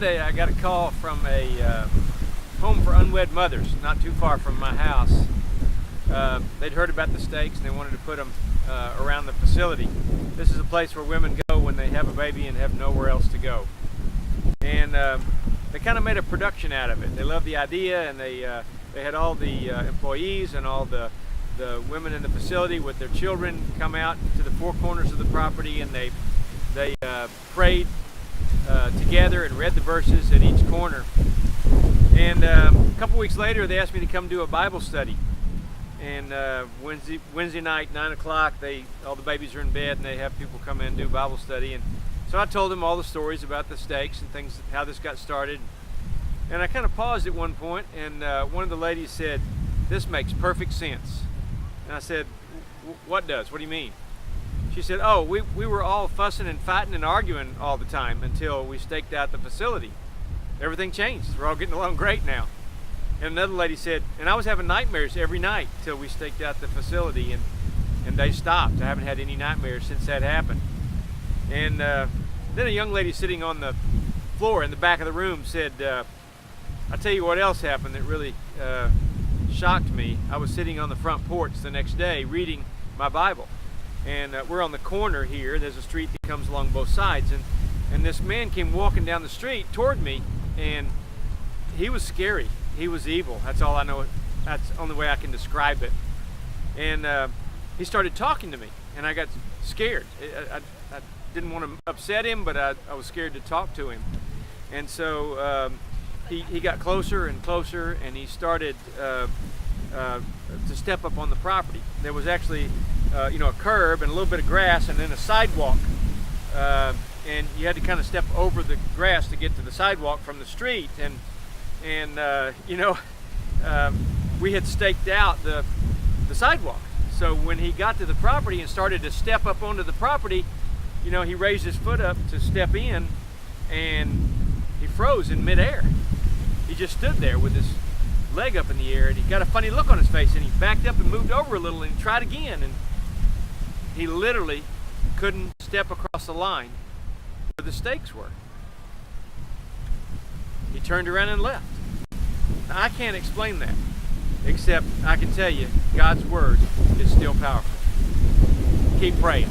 Monday I got a call from a home for unwed mothers not too far from my house. They'd heard about the stakes and they wanted to put them around the facility. This is a place where women go when they have a baby and have nowhere else to go. And they kind of made a production out of it. They loved the idea, and they had all the employees and all the women in the facility with their children come out to the four corners of the property, and they prayed together and read the verses at each corner. And a couple weeks later, they asked me to come do a Bible study. And Wednesday night, 9 o'clock, all the babies are in bed, and they have people come in and do Bible study. And so I told them all the stories about the stakes and things, how this got started. And I kind of paused at one point, and one of the ladies said, "This makes perfect sense." And I said, "What does? What do you mean?" She said, "Oh, we were all fussing and fighting and arguing all the time until we staked out the facility. Everything changed. We're all getting along great now." And another lady said, "And I was having nightmares every night till we staked out the facility, and they stopped. I haven't had any nightmares since that happened." And then a young lady sitting on the floor in the back of the room said, "I'll tell you what else happened that really shocked me. I was sitting on the front porch the next day reading my Bible. And we're on the corner here. There's a street that comes along both sides. And this man came walking down the street toward me, and he was scary. He was evil. That's all I know. That's the only way I can describe it. And he started talking to me, and I got scared. I didn't want to upset him, but I was scared to talk to him. And so he got closer and closer, and he started to step up on the property. There was actually a curb and a little bit of grass, and then a sidewalk. And you had to kind of step over the grass to get to the sidewalk from the street. And we had staked out the sidewalk. So when he got to the property and started to step up onto the property, he raised his foot up to step in, and he froze in midair. He just stood there with his leg up in the air, and he got a funny look on his face, and he backed up and moved over a little and tried again, and he literally couldn't step across the line where the stakes were. He turned around and left. Now, I can't explain that, except I can tell you God's word is still powerful. Keep praying.